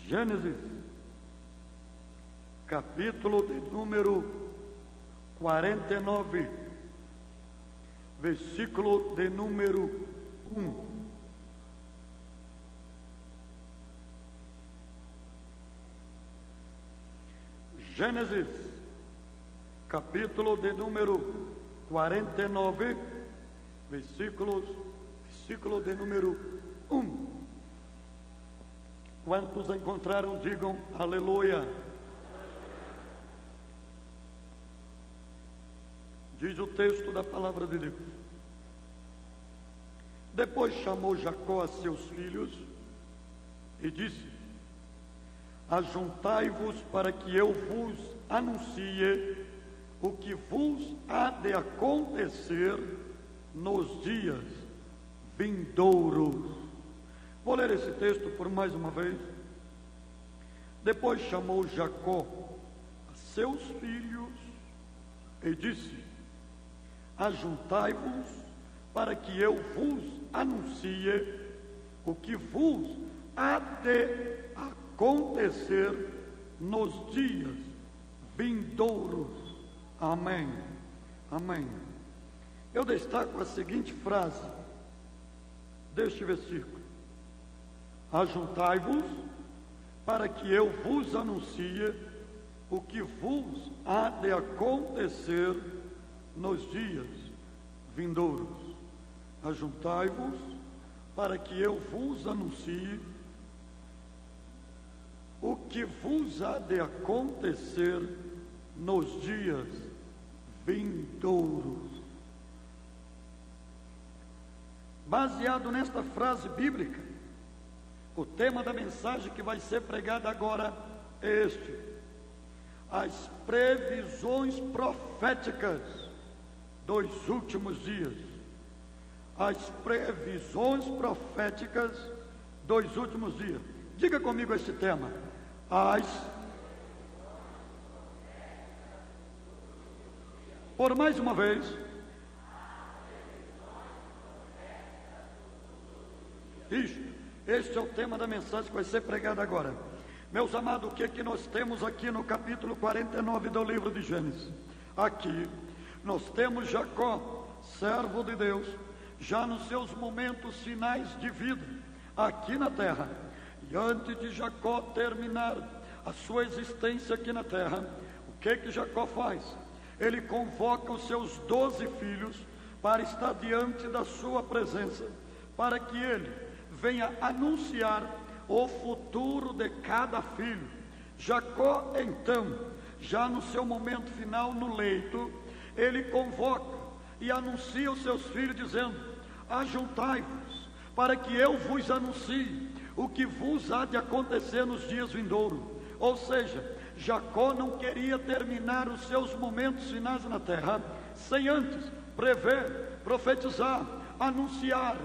Gênesis, capítulo de número 49, versículo de número 1. Gênesis, capítulo de número 49, versículo de número 1. Quantos encontraram, digam aleluia. Diz o texto da palavra de Deus: depois chamou Jacó a seus filhos e disse: ajuntai-vos para que eu vos anuncie o que vos há de acontecer nos dias vindouros. Vou ler esse texto por mais uma vez. Depois chamou Jacó a seus filhos e disse: ajuntai-vos para que eu vos anuncie o que vos há de acontecer nos dias vindouros. Amém. Amém. Eu destaco a seguinte frase deste versículo: ajuntai-vos para que eu vos anuncie o que vos há de acontecer nos dias vindouros. Ajuntai-vos para que eu vos anuncie o que vos há de acontecer nos dias vindouros. Baseado nesta frase bíblica, o tema da mensagem que vai ser pregada agora é este: as previsões proféticas dos últimos dias. As previsões proféticas dos últimos dias. Diga comigo esse tema: por mais uma vez. Este é o tema da mensagem que vai ser pregada agora. Meus amados, o que é que nós temos aqui no capítulo 49 do livro de Gênesis? Aqui nós temos Jacó, servo de Deus, já nos seus momentos finais de vida aqui na terra. E antes de Jacó terminar a sua existência aqui na terra, o que é que Jacó faz? Ele convoca os seus 12 filhos para estar diante da sua presença, para que ele venha anunciar o futuro de cada filho. Jacó, então, já no seu momento final no leito, ele convoca e anuncia os seus filhos, dizendo: ajuntai-vos para que eu vos anuncie o que vos há de acontecer nos dias vindouros. Ou seja, Jacó não queria terminar os seus momentos finais na terra sem antes prever, profetizar, anunciar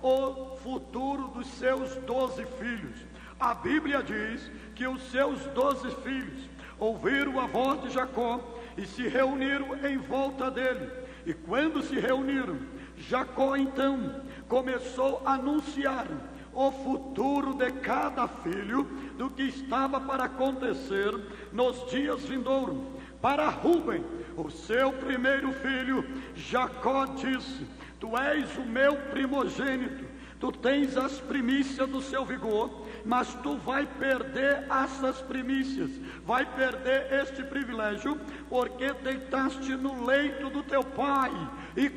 o futuro dos seus 12 filhos. A Bíblia diz que os seus 12 filhos ouviram a voz de Jacó e se reuniram em volta dele. E quando se reuniram, Jacó então começou a anunciar o futuro de cada filho, do que estava para acontecer nos dias vindouros. Para Rúben, o seu primeiro filho, Jacó disse: tu és o meu primogênito, tu tens as primícias do seu vigor, mas tu vai perder essas primícias, vai perder este privilégio, porque deitaste no leito do teu pai e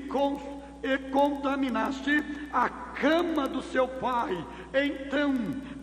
contaminaste a cama do seu pai. Então,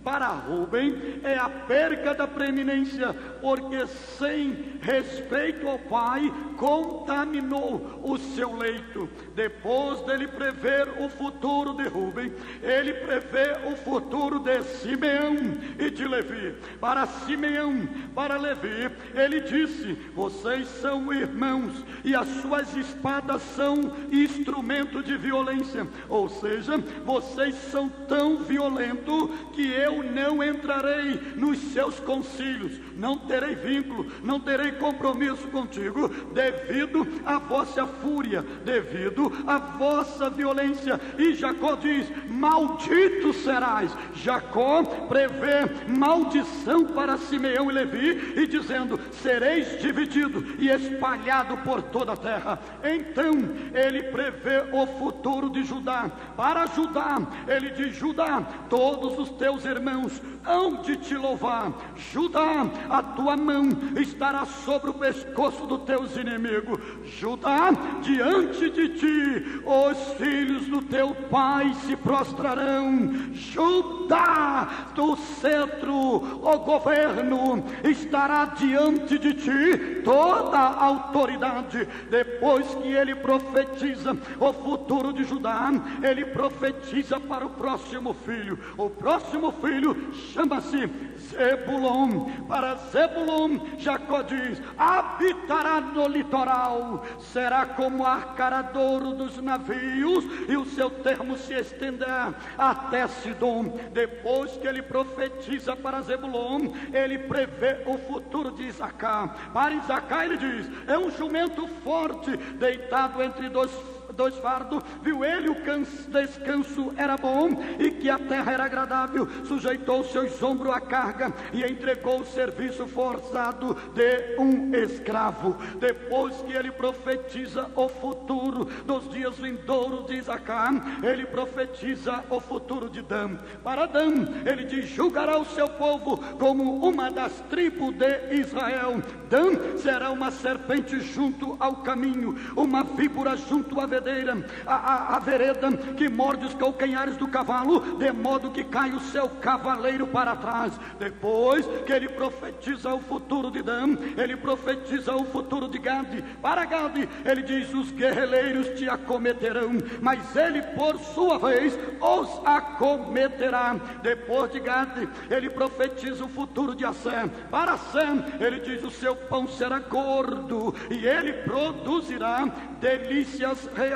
para Rúben é a perca da preeminência, porque sem respeito ao pai, contaminou o seu leito. Depois dele prever o futuro de Rúben, ele prevê o futuro de Simeão e de Levi. Para Simeão, para Levi, ele disse: vocês são irmãos e as suas espadas são instrumento de violência. Ou seja, vocês são tão violentos que eu eu não entrarei nos seus concílios, não terei vínculo, não terei compromisso contigo, devido à vossa fúria, devido à vossa violência. E Jacó diz: maldito serás. Jacó prevê maldição para Simeão e Levi, e dizendo: sereis dividido e espalhado por toda a terra. Então ele prevê o futuro de Judá. Para Judá, ele diz: Judá, todos os teus irmãos hão de te louvar. Judá, a tua mão estará sobre o pescoço dos teus inimigos. Judá, diante de ti os filhos do teu pai se prostrarão. Judá, do cetro, o governo, estará diante de ti toda a autoridade. Depois que ele profetiza o futuro de Judá, ele profetiza para o próximo filho. O próximo filho chama-se Zebulon. Para Zebulon, Jacó diz: habitará no litoral, será como arcaradouro dos navios, e o seu termo se estenderá até Sidom. Depois que ele profetiza para Zebulon, ele prevê o futuro de Isacar. Para Isacar ele diz: é um jumento forte, deitado entre dois fardos, viu ele o descanso era bom, e que a terra era agradável, sujeitou seus ombros à carga, e entregou o serviço forçado de um escravo. Depois que ele profetiza o futuro dos dias vindouros de Isacar, ele profetiza o futuro de Dan. Para Dan, ele diz: julgará o seu povo como uma das tribos de Israel. Dan será uma serpente junto ao caminho, uma víbora junto à a vereda, que morde os calcanhares do cavalo, de modo que cai o seu cavaleiro para trás. Depois que ele profetiza o futuro de Dan, ele profetiza o futuro de Gade. Para Gade, ele diz: os guerreiros te acometerão, mas ele por sua vez os acometerá. Depois de Gade, ele profetiza o futuro de Assé. Para Assé, ele diz: o seu pão será gordo, e ele produzirá delícias reais.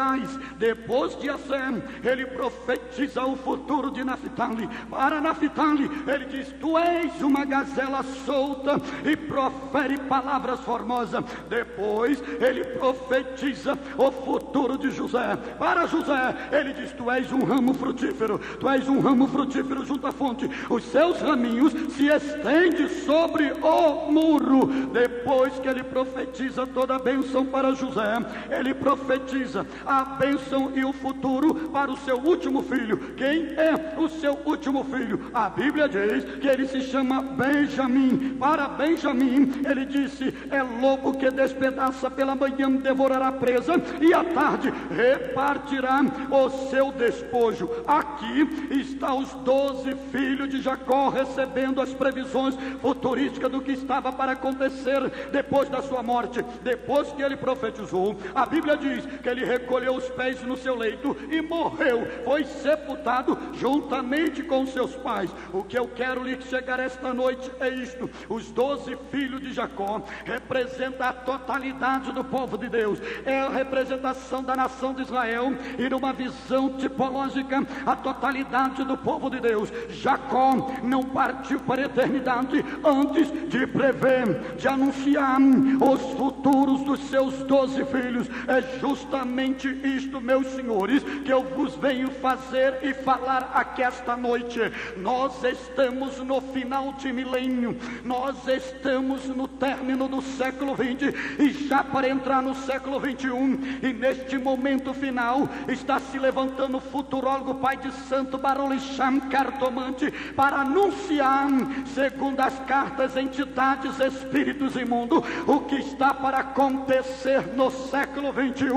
Depois de Assé, ele profetiza o futuro de Naphtali. Para Naphtali, ele diz: tu és uma gazela solta e profere palavras formosas. Depois ele profetiza o futuro de José. Para José, ele diz: tu és um ramo frutífero, tu és um ramo frutífero junto à fonte, os seus raminhos se estendem sobre o muro. Depois que ele profetiza toda a bênção para José, ele profetiza a bênção e o futuro para o seu último filho. Quem é o seu último filho? A Bíblia diz que ele se chama Benjamim. Para Benjamim, ele disse: é lobo que despedaça, pela manhã devorará presa, e à tarde repartirá o seu despojo. Aqui está os 12 filhos de Jacó recebendo as previsões futurísticas do que estava para acontecer depois da sua morte. Depois que ele profetizou, a Bíblia diz que ele recolheu os pés no seu leito e morreu, foi sepultado juntamente com seus pais. O que eu quero lhe chegar esta noite é isto: os 12 filhos de Jacó representam a totalidade do povo de Deus, é a representação da nação de Israel, e numa visão tipológica, a totalidade do povo de Deus. Jacó não partiu para a eternidade antes de prever, de anunciar os futuros dos seus 12 filhos. É justamente isto, meus senhores, que eu vos venho fazer e falar aqui esta noite. Nós estamos no final de milênio, nós estamos no término do século 20 e já para entrar no século 21, e neste momento final está se levantando o futurólogo pai de santo Barão Lixam, cartomante, para anunciar, segundo as cartas, entidades, espíritos imundos, o que está para acontecer no século 21.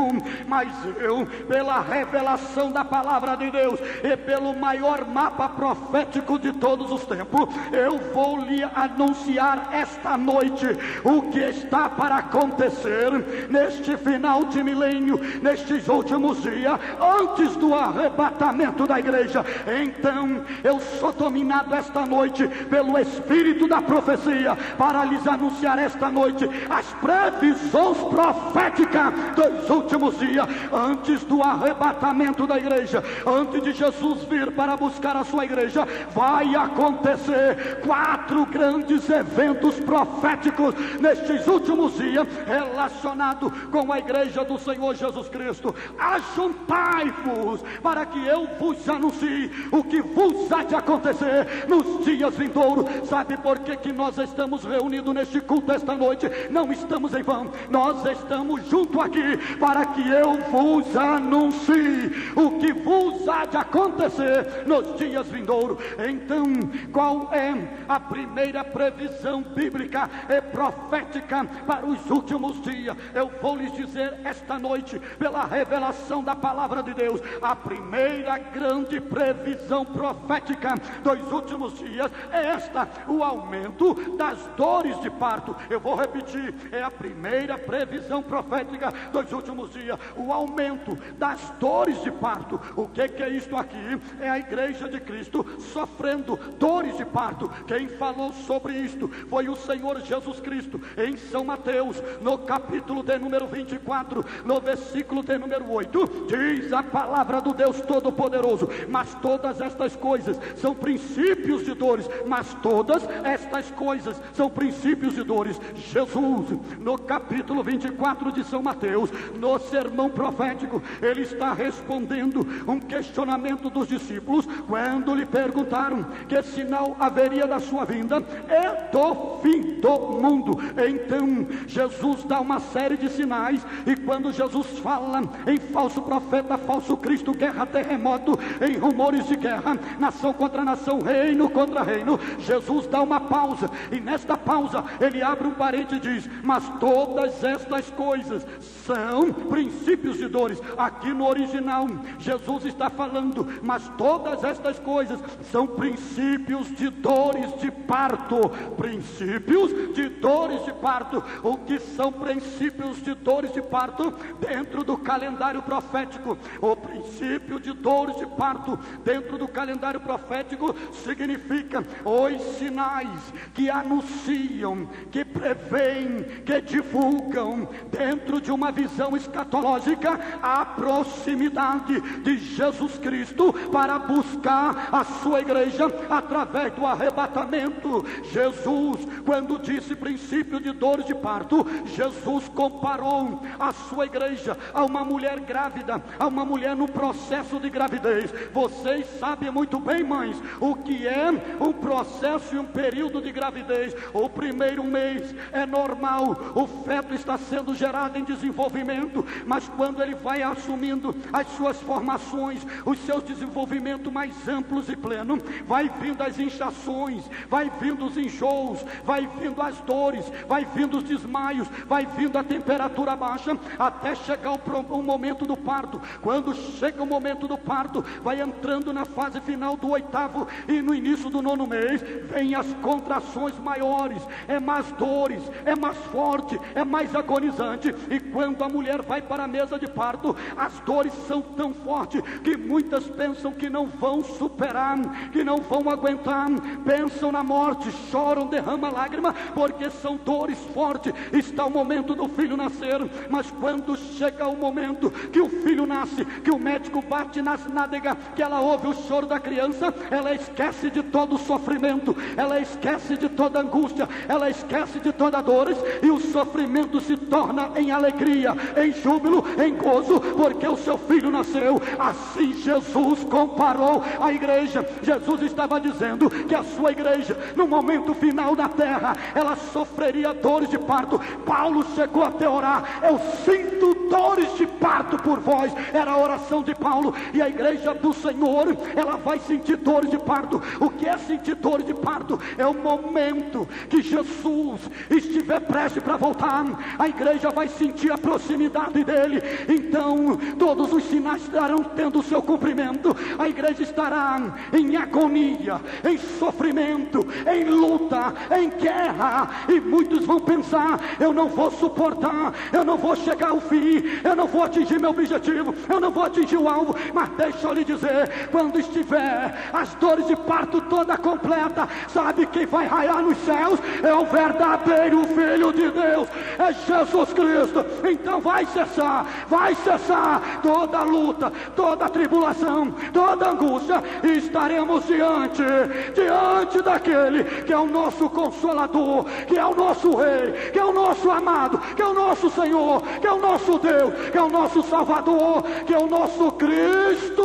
Mas eu, pela revelação da palavra de Deus e pelo maior mapa profético de todos os tempos, eu vou lhe anunciar esta noite o que está para acontecer neste final de milênio, nestes últimos dias, antes do arrebatamento da igreja. Então eu sou dominado esta noite pelo Espírito da profecia para lhes anunciar esta noite as previsões proféticas nos últimos dias, antes do arrebatamento da igreja, antes de Jesus vir para buscar a sua igreja, vai acontecer 4 grandes eventos proféticos nestes últimos dias, relacionados com a igreja do Senhor Jesus Cristo. Ajuntai-vos para que eu vos anuncie o que vos há de acontecer nos dias vindouros. Sabe por que nós estamos reunidos neste culto esta noite? Não estamos em vão, nós estamos junto aqui para que eu vos anuncie o que vos há de acontecer nos dias vindouros. Então, qual é a primeira previsão bíblica e profética para os últimos dias? Eu vou lhes dizer esta noite, pela revelação da palavra de Deus, a primeira grande previsão profética dos últimos dias é esta: o aumento das dores de parto. Eu vou repetir, é a primeira previsão profética dos últimos dias, o aumento das dores de parto. O que é isto aqui? É a igreja de Cristo sofrendo dores de parto. Quem falou sobre isto foi o Senhor Jesus Cristo, em São Mateus, no capítulo de número 24, no versículo de número 8, diz a palavra do Deus Todo-Poderoso: mas todas estas coisas são princípios de dores, mas todas estas coisas são princípios de dores. Jesus, no capítulo 24 de São Mateus, no sermão profético, ele está respondendo um questionamento dos discípulos, quando lhe perguntaram que sinal haveria da sua vinda e do fim do mundo. Então Jesus dá uma série de sinais, e quando Jesus fala em falso profeta, falso Cristo, guerra, terremoto, em rumores de guerra, nação contra nação, reino contra reino, Jesus dá uma pausa, e nesta pausa ele abre um parênteses e diz: mas todas estas coisas são princípios de dores. Aqui no original Jesus está falando: mas todas estas coisas são princípios de dores de parto. Princípios de dores de parto. O que são princípios de dores de parto dentro do calendário profético? O princípio de dores de parto dentro do calendário profético significa os sinais que anunciam, que preveem, que divulgam, dentro de uma visão escatológica, a proximidade de Jesus Cristo para buscar a sua igreja através do arrebatamento. Jesus, quando disse princípio de dores de parto, Jesus comparou a sua igreja a uma mulher grávida, a uma mulher no processo de gravidez. Vocês sabem muito bem, mães, o que é um processo e um período de gravidez. O primeiro mês é normal, o feto está sendo gerado em desenvolvimento, mas quando ele vai assumindo as suas formações, os seus desenvolvimentos mais amplos e plenos, vai vindo as inchações, vai vindo os enjoos, vai vindo as dores, vai vindo os desmaios, vai vindo a temperatura baixa, até chegar o momento do parto. Quando chega o momento do parto, vai entrando na fase final do 8º e no início do 9º mês, vem as contrações maiores, é mais dores, é mais forte, é mais agonizante. E quando a mulher vai para a mesa de parto, as dores são tão fortes que muitas pensam que não vão superar, que não vão aguentar, pensam na morte, choram, derramam lágrima, porque são dores fortes. Está o momento do filho nascer, mas quando chega o momento que o filho nasce, que o médico bate nas nádegas, que ela ouve o choro da criança, ela esquece de todo o sofrimento, ela esquece de toda angústia, ela esquece de toda a dor, e o sofrimento se torna em alegria, em júbilo, em gozo, porque o seu filho nasceu. Assim Jesus comparou a igreja. Jesus estava dizendo que a sua igreja, no momento final da terra, ela sofreria dores de parto. Paulo chegou até orar: eu sinto dores de parto por vós. Era a oração de Paulo. E a igreja do Senhor, ela vai sentir dores de parto. O que é sentir dores de parto? É o momento que Jesus estiver prestes para voltar, a igreja vai sentir a proximidade dele. Então todos os sinais estarão tendo o seu cumprimento. A igreja estará em agonia, em sofrimento, em luta, em guerra, e muitos vão pensar: eu não vou suportar, eu não vou chegar ao fim, eu não vou atingir meu objetivo, eu não vou atingir o alvo. Mas deixa eu lhe dizer, quando estiver as dores de parto toda completa, sabe quem vai raiar nos céus? É o verdadeiro Filho de Deus, é Jesus Cristo. Então vai cessar toda luta, toda tribulação, toda angústia, e estaremos diante daquele que é o nosso Consolador, que é o nosso Rei, que é o nosso amado, que é o nosso Senhor, que é o nosso Deus, que é o nosso Salvador, que é o nosso Cristo,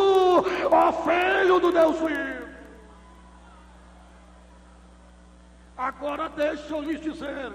ó Filho do Deus vivo. Agora deixa eu lhes dizer,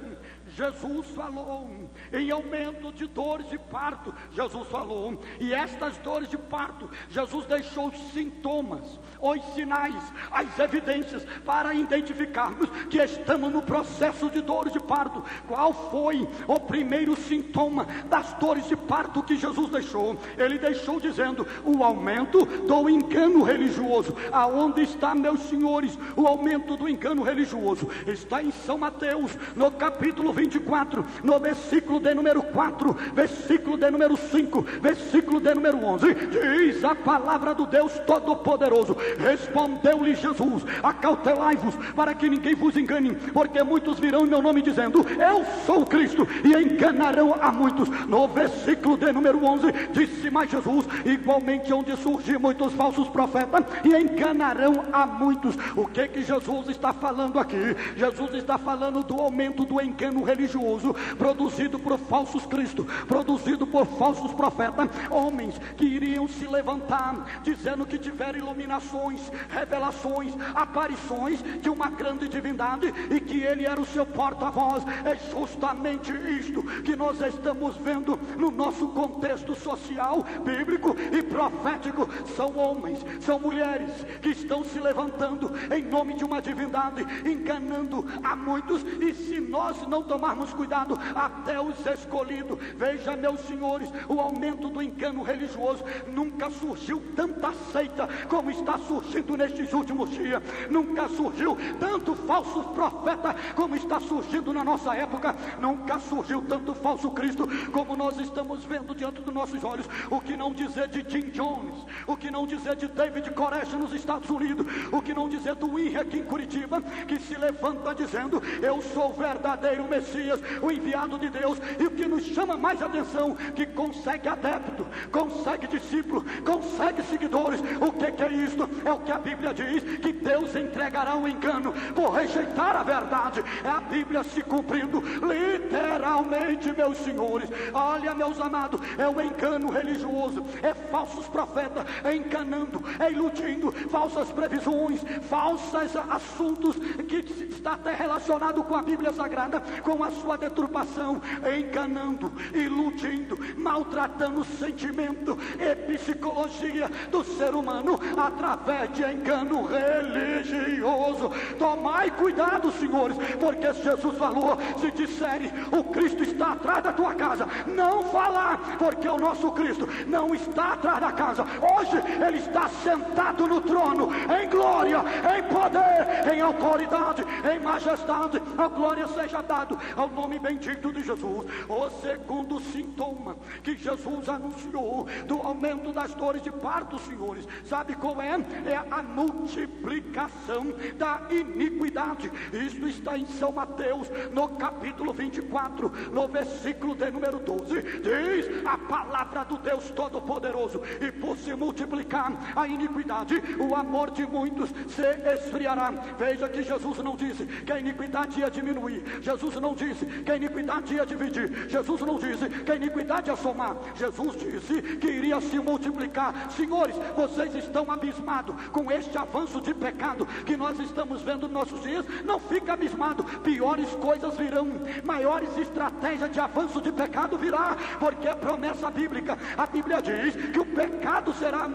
Jesus falou em aumento de dores de parto. Jesus falou, e estas dores de parto, Jesus deixou os sintomas, os sinais, as evidências para identificarmos que estamos no processo de dores de parto. Qual foi o primeiro sintoma das dores de parto que Jesus deixou? Ele deixou dizendo, o aumento do engano religioso. Aonde está, meus senhores, o aumento do engano religioso? Está em São Mateus, no capítulo 24, no versículo de número 4, versículo de número 5, versículo de número 11, diz a palavra do Deus Todo-Poderoso: respondeu-lhe Jesus, acautelai-vos para que ninguém vos engane, porque muitos virão em meu nome dizendo, eu sou o Cristo, e enganarão a muitos. No versículo de número 11, disse mais Jesus, igualmente onde surgir muitos falsos profetas, e enganarão a muitos. O que Jesus está falando aqui? Jesus está falando do aumento do engano religioso, produzido por falsos cristos, produzido por falsos profetas, homens que iriam se levantar, dizendo que tiveram iluminações, revelações, aparições de uma grande divindade, e que ele era o seu porta-voz. É justamente isto que nós estamos vendo no nosso contexto social, bíblico e profético. São homens, são mulheres que estão se levantando em nome de uma divindade, enganando a muitos, e se nós não tomarmos cuidado, até os escolhidos. Veja, meus senhores, o aumento do engano religioso. Nunca surgiu tanta seita como está surgindo nestes últimos dias. Nunca surgiu tanto falso profeta como está surgindo na nossa época. Nunca surgiu tanto falso Cristo como nós estamos vendo diante dos nossos olhos. O que não dizer de Jim Jones, o que não dizer de David Koresh nos Estados Unidos, o que não dizer do Henry aqui em Curitiba, que se levanta dizendo, eu sou o verdadeiro Messias, o enviado de Deus. E o que nos chama mais atenção, que consegue adepto, consegue discípulo, consegue seguidores. O que é isto? É o que a Bíblia diz, que Deus entregará o engano por rejeitar a verdade. É a Bíblia se cumprindo literalmente, meus senhores. Olha, meus amados, é o engano religioso, é falsos profetas enganando, é iludindo, falsas previsões, falsos assuntos que está até relacionado com a Bíblia Sagrada, com a sua deturpação, enganando, iludindo, maltratando o sentimento e psicologia do ser humano através de engano religioso. Tomai cuidado, senhores, porque Jesus falou, se disserem o Cristo está atrás da tua casa, não falar, porque o nosso Cristo não está atrás da casa. Hoje ele está sentado no trono, em glória, em poder, em autoridade, em majestade. A glória seja dado ao nome bendito de Jesus. O segundo sintoma que Jesus anunciou do aumento das dores de parto, senhores, sabe qual é? É a multiplicação da iniquidade. Isto está em São Mateus, no capítulo 24, no versículo de número 12, diz a palavra do Deus Todo-Poderoso, e por se multiplicar a iniquidade, o amor de muitos se esfriará. Veja que Jesus não disse que a iniquidade ia diminuir, Jesus não disse que a iniquidade ia dividir, Jesus não disse que a iniquidade ia somar, Jesus disse que iria se multiplicar. Senhores, vocês estão abismados com este avanço de pecado que nós estamos vendo nos nossos dias? Não fica abismado, piores coisas virão, maiores estratégias de avanço de pecado virá, porque é promessa bíblica. A Bíblia diz que o pecado será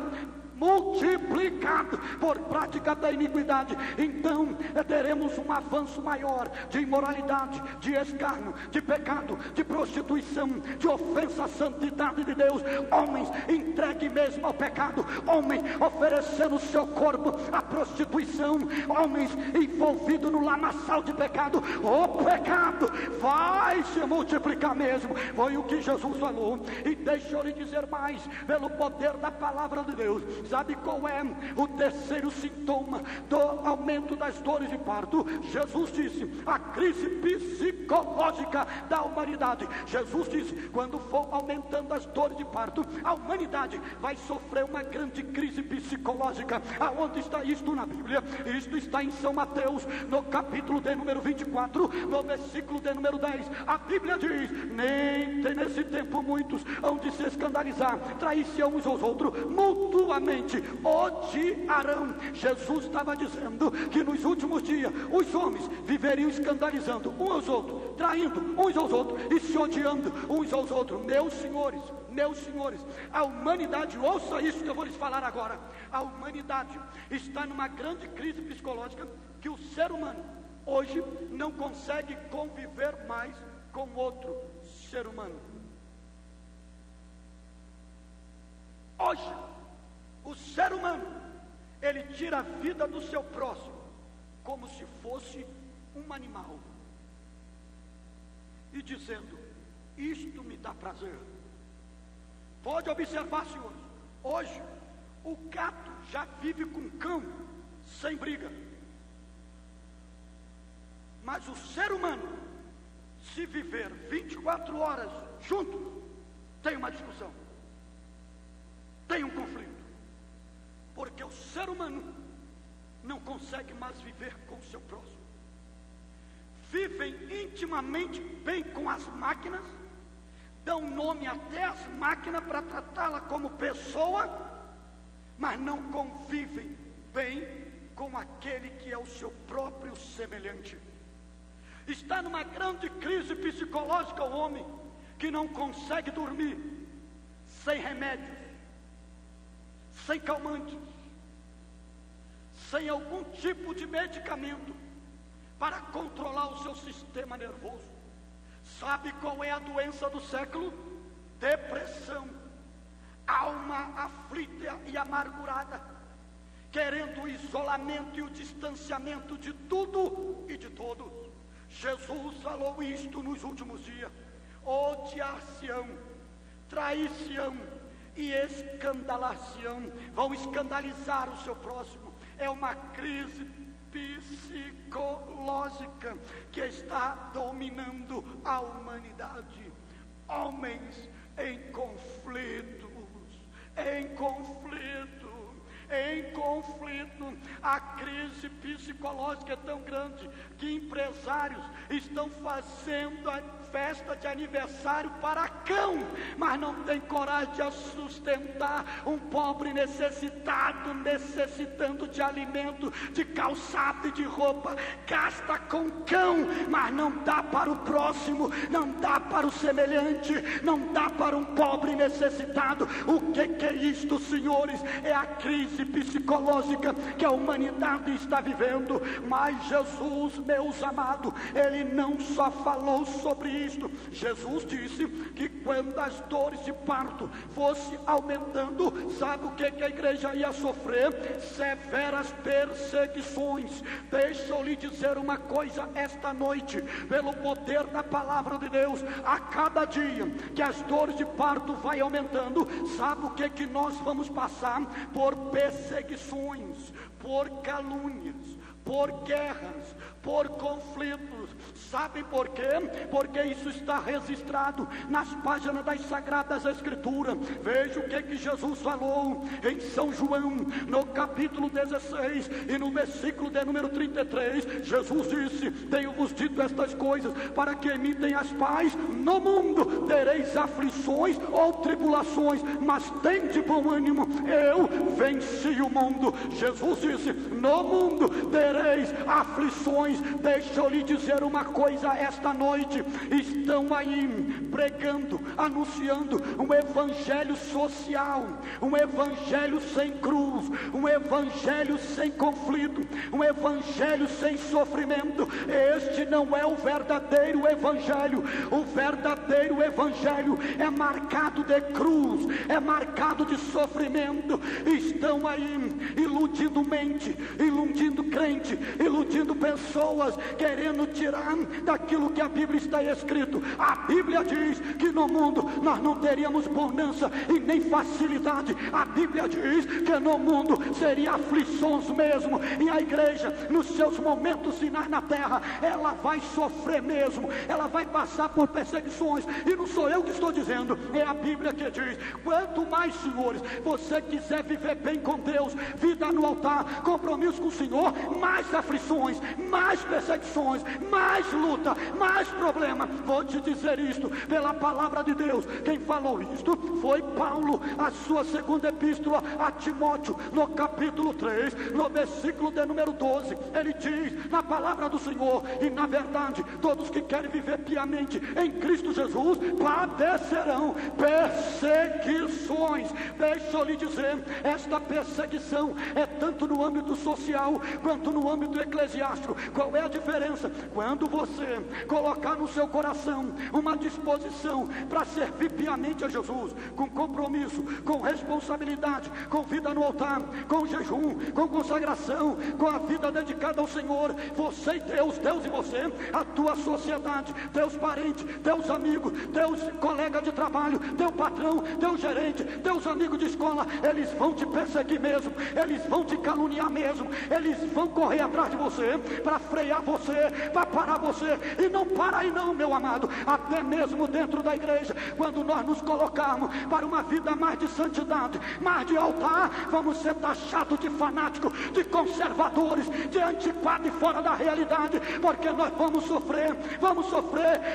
multiplicado por prática da iniquidade. Então teremos um avanço maior de imoralidade, de escárnio, de pecado, de prostituição, de ofensa à santidade de Deus. Homens entregues mesmo ao pecado, homens oferecendo seu corpo à prostituição, homens envolvidos no lamaçal de pecado. O pecado vai se multiplicar mesmo. Foi o que Jesus falou. E deixa eu lhe dizer mais, pelo poder da palavra de Deus, Sabe qual é o terceiro sintoma do aumento das dores de parto? Jesus disse: a crise psicológica da humanidade. Jesus disse: quando for aumentando as dores de parto, a humanidade vai sofrer uma grande crise psicológica. Aonde está isto na Bíblia? Isto está em São Mateus, no capítulo de número 24, no versículo de número 10. A Bíblia diz: nem tem nesse tempo muitos hão de se escandalizar, trair-se uns aos outros, mutuamente odiarão. Jesus estava dizendo que nos últimos dias os homens viveriam escandalizando uns aos outros, traindo uns aos outros e se odiando uns aos outros. Meus senhores, a humanidade, ouça isso que eu vou lhes falar agora. A humanidade está numa grande crise psicológica, que o ser humano hoje não consegue conviver mais com outro ser humano. Hoje, o ser humano, ele tira a vida do seu próximo como se fosse um animal, e dizendo: isto me dá prazer. Pode observar, senhores, hoje o gato já vive com o cão sem briga, mas o ser humano, se viver 24 horas junto, tem uma discussão, tem um conflito, porque o ser humano não consegue mais viver com o seu próximo. Vivem intimamente bem com as máquinas, dão nome até às máquinas para tratá-la como pessoa, mas não convivem bem com aquele que é o seu próprio semelhante. Está numa grande crise psicológica o homem que não consegue dormir sem remédios, sem calmantes, sem algum tipo de medicamento para controlar o seu sistema nervoso. Sabe qual é a doença do século? Depressão. Alma aflita e amargurada, querendo o isolamento e o distanciamento de tudo e de todos. Jesus falou isto nos últimos dias: odiar-se-ão, trair-se-ão e escandalar-se-ão. Vão escandalizar o seu próximo. É uma crise psicológica que está dominando a humanidade. Homens em conflito. A crise psicológica é tão grande que empresários estão fazendo a festa de aniversário para cão, mas não tem coragem de sustentar um pobre necessitado, necessitando de alimento, de calçado e de roupa. Gasta com cão, mas não dá para o próximo, não dá para o semelhante, não dá para um pobre necessitado. O que é isto, senhores? É a crise psicológica que a humanidade está vivendo. Mas Jesus, meus amados, ele não só falou sobre isto. Jesus disse que quando as dores de parto fossem aumentando, sabe o que a igreja ia sofrer? Severas perseguições. Deixa eu lhe dizer uma coisa esta noite, pelo poder da palavra de Deus: a cada dia que as dores de parto vai aumentando, sabe o que nós vamos passar? Por perseguições, por calúnias, por guerras, por conflitos. Sabem por quê? Porque isso está registrado nas páginas das Sagradas Escrituras. Veja o que Jesus falou em São João, no capítulo 16 e no versículo de número 33. Jesus disse: tenho-vos dito estas coisas para que em mim tenhas paz. No mundo tereis aflições ou tribulações, mas tende bom ânimo, eu venci o mundo. Jesus disse: no mundo tereis aflições. Deixa eu lhe dizer uma coisa esta noite: estão aí pregando, anunciando um evangelho social, um evangelho sem cruz, um evangelho sem conflito, um evangelho sem sofrimento. Este não é o verdadeiro evangelho. O verdadeiro evangelho é marcado de cruz, é marcado de sofrimento. Estão aí iludindo mente, iludindo crente, iludindo pessoas, querendo tirar daquilo que a Bíblia está escrito. A Bíblia diz que no mundo nós não teríamos bonança e nem facilidade. A Bíblia diz que no mundo seria aflições mesmo, e a igreja nos seus momentos finais na terra, ela vai sofrer mesmo, ela vai passar por perseguições. E não sou eu que estou dizendo, é a Bíblia que diz. Quanto mais, senhores, você quiser viver bem com Deus, vida no altar, compromisso com o Senhor, mais aflições, mais perseguições, mais luta, mais problema. Vou te dizer isto pela palavra de Deus. Quem falou isto foi Paulo, a sua segunda epístola a Timóteo, no capítulo 3, no versículo de número 12. Ele diz na palavra do Senhor: e na verdade todos que querem viver piamente em Cristo Jesus padecerão perseguições. Deixa eu lhe dizer, esta perseguição é tanto no âmbito social quanto no âmbito eclesiástico. Qual é a diferença? Quando você colocar no seu coração uma disposição para servir piamente a Jesus, com compromisso, com responsabilidade, com vida no altar, com jejum, com consagração, com a vida dedicada ao Senhor, você e Deus, Deus e você, a tua sociedade, teus parentes, teus amigos, teus colegas de trabalho, teu patrão, teu gerente, teus amigos de escola, eles vão te perseguir mesmo, eles vão te caluniar mesmo, eles vão correr atrás de você para frear você, para parar você. E não para aí não, meu amado. Até mesmo dentro da igreja, quando nós nos colocarmos para uma vida mais de santidade, mais de altar, vamos ser taxados de fanáticos, de conservadores, de antiquados e fora da realidade, porque nós vamos sofrer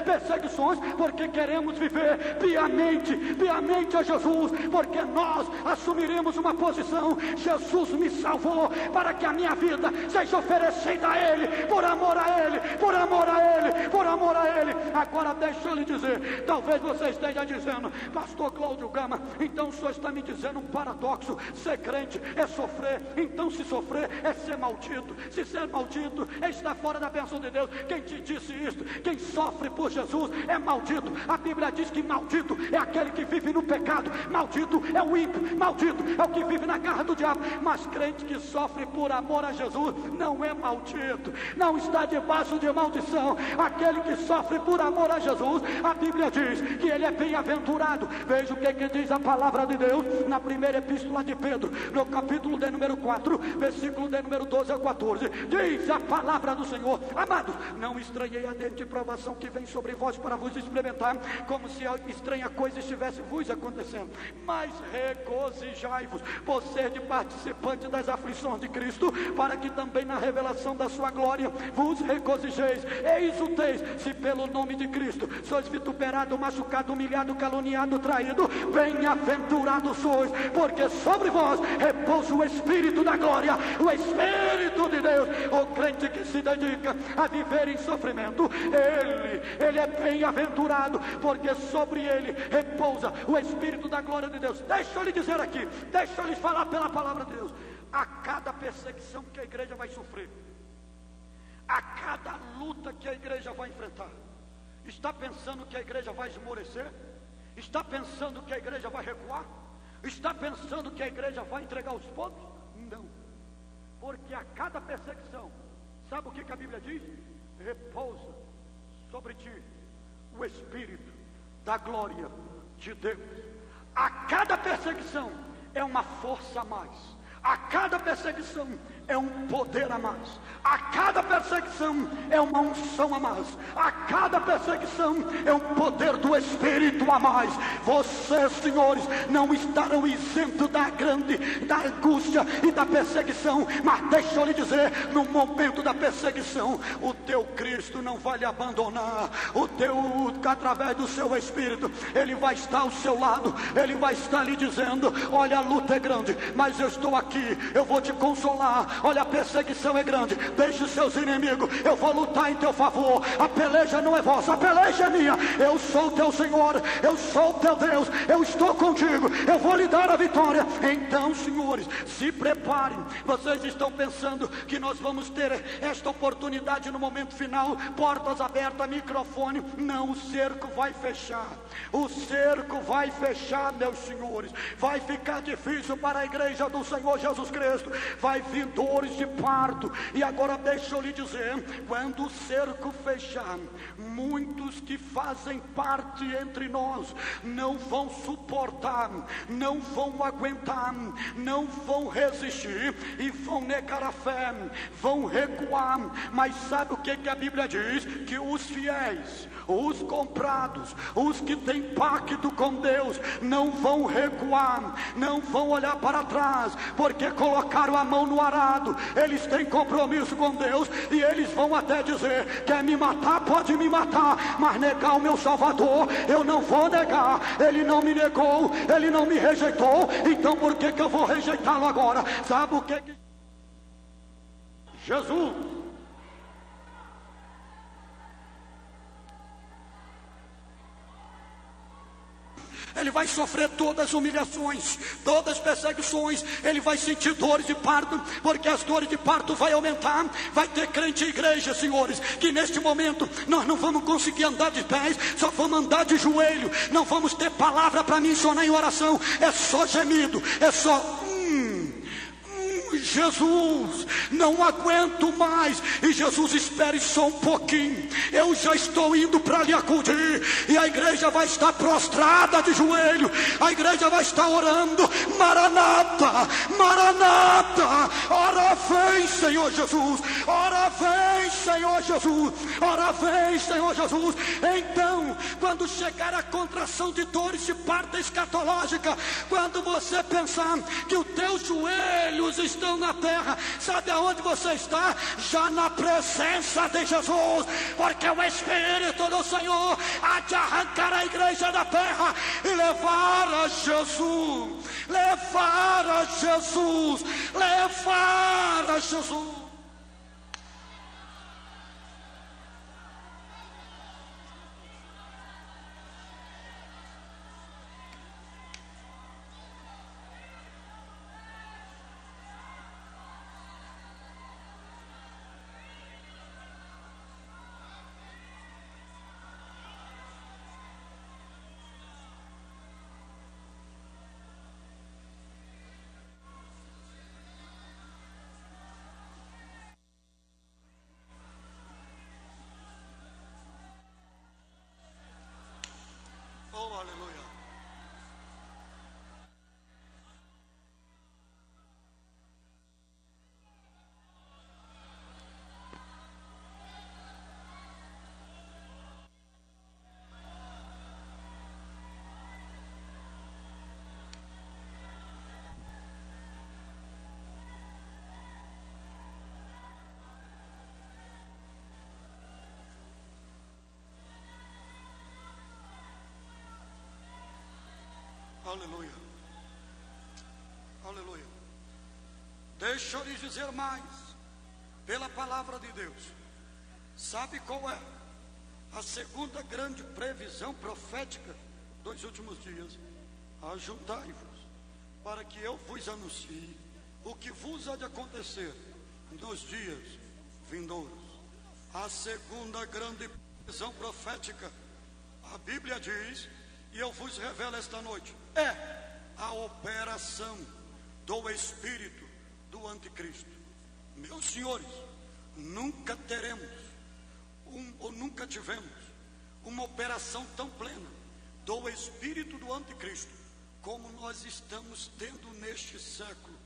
perseguições, porque queremos viver piamente a Jesus, porque nós assumiremos uma posição: Jesus me salvou para que a minha vida seja oferecida a Ele, por amor a Ele, por amor a Ele, por amor a Ele. Agora deixa eu lhe dizer, talvez você esteja dizendo: pastor Cláudio Gama, então o senhor está me dizendo um paradoxo: ser crente é sofrer, então se sofrer é ser maldito, se ser maldito é estar fora da bênção de Deus. Quem te disse isso? Quem sofre por Jesus é maldito. A Bíblia diz que maldito é aquele que vive no pecado, maldito é o ímpio, maldito é o que vive na garra do diabo. Mas crente que sofre por amor a Jesus não é maldito, não está debaixo de maldição. Aquele que sofre por amor a Jesus, a Bíblia diz que ele é bem-aventurado. Veja o que diz a palavra de Deus na primeira epístola de Pedro, no capítulo de número 4, versículo de número 12 a 14. Diz a palavra do Senhor: amados, não estranhei a de provação que vem sobre vós para vos experimentar, como se a estranha coisa estivesse vos acontecendo, mas regozijai-vos por ser de participante das aflições de Cristo, para que também na revelação da sua glória vos regozijeis e exulteis, se pelo nome de Cristo sois vituperado, machucado, humilhado, caluniado, traído. Bem-aventurados sois, porque sobre vós repousa o Espírito da glória, o Espírito de Deus. O crente que se dedica a viver em sofrimento, ele é bem-aventurado, porque sobre ele repousa o Espírito da glória de Deus. Deixa eu lhe dizer aqui, deixa eu lhe falar pela palavra de Deus: a cada perseguição que a igreja vai sofrer, a cada luta que a igreja vai enfrentar, está pensando que a igreja vai esmorecer? Está pensando que a igreja vai recuar? Está pensando que a igreja vai entregar os pontos? Não, porque a cada perseguição, sabe o que a Bíblia diz? Repousa sobre ti o Espírito da glória de Deus. A cada perseguição é uma força a mais, a cada perseguição é um poder a mais, a cada perseguição é uma unção a mais, a cada perseguição é um poder do Espírito a mais. Vocês, senhores, não estarão isentos da angústia e da perseguição, mas deixa eu lhe dizer, no momento da perseguição, o teu Cristo não vai lhe abandonar. Através do seu Espírito, Ele vai estar ao seu lado, Ele vai estar lhe dizendo: olha, a luta é grande, mas eu estou aqui, eu vou te consolar, olha, a perseguição é grande, deixe os seus inimigos, eu vou lutar em teu favor, a peleja não é vossa, a peleja é minha, eu sou o teu Senhor, eu sou o teu Deus, eu estou contigo, eu vou lhe dar a vitória. Então, senhores, se preparem. Vocês estão pensando que nós vamos ter esta oportunidade no momento final, portas abertas, microfone? Não, o cerco vai fechar, o cerco vai fechar, meus senhores. Vai ficar difícil para a igreja do Senhor Jesus Cristo, vai vir dores de parto. E agora deixa eu lhe dizer, quando o cerco fechar, muitos que fazem parte entre nós não vão suportar, não vão aguentar, não vão resistir e vão negar a fé, vão recuar. Mas sabe o que a Bíblia diz? Que os fiéis, os comprados, os que têm pacto com Deus, não vão recuar, não vão olhar para trás, porque colocaram a mão no arado. Eles têm compromisso com Deus e eles vão até dizer: quer me matar, pode me matar, mas negar o meu Salvador eu não vou negar. Ele não me negou, ele não me rejeitou, então por que eu vou rejeitá-lo agora? Sabe o que Jesus, ele vai sofrer todas as humilhações, todas as perseguições, ele vai sentir dores de parto, porque as dores de parto vai aumentar. Vai ter crente em igreja, senhores, que neste momento nós não vamos conseguir andar de pés, só vamos andar de joelho, não vamos ter palavra para mencionar em oração, é só gemido, é só Jesus, não aguento mais. E Jesus, espere só um pouquinho, eu já estou indo para lhe acudir. E a igreja vai estar prostrada de joelho, a igreja vai estar orando: Maranata, Maranata, ora vem, Senhor Jesus, ora vem, Senhor Jesus, ora vem, Senhor Jesus. Então, quando chegar a contração de dores de parto escatológica, quando você pensar que os teus joelhos estão na terra, sabe aonde você está? Já na presença de Jesus, porque o Espírito do Senhor há de arrancar a igreja da terra e levar a Jesus, levar a Jesus, levar a Jesus. Oh, aleluia. Aleluia, aleluia. Deixa eu lhe dizer mais, pela palavra de Deus. Sabe qual é a segunda grande previsão profética dos últimos dias? Ajuntai-vos, para que eu vos anuncie o que vos há de acontecer nos dias vindouros. A segunda grande previsão profética, a Bíblia diz, e eu vos revelo esta noite, é a operação do espírito do anticristo. Meus senhores, nunca teremos ou nunca tivemos uma operação tão plena do espírito do anticristo como nós estamos tendo neste século.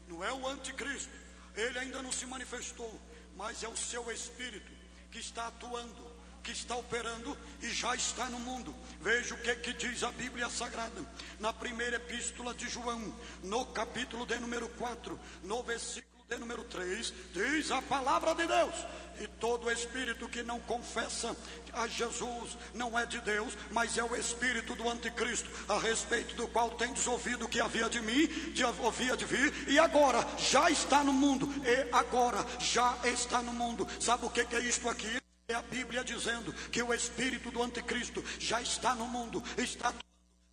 Não é o anticristo, ele ainda não se manifestou, mas é o seu espírito que está atuando, que está operando e já está no mundo. Veja o que diz a Bíblia Sagrada na primeira epístola de João, no capítulo de número 4, no versículo número 3, diz a palavra de Deus: e todo espírito que não confessa a Jesus não é de Deus, mas é o espírito do anticristo, a respeito do qual tendes ouvido que havia de mim, havia de vir, e agora já está no mundo. E agora já está no mundo. Sabe o que é isto aqui? É a Bíblia dizendo que o espírito do anticristo já está no mundo, está.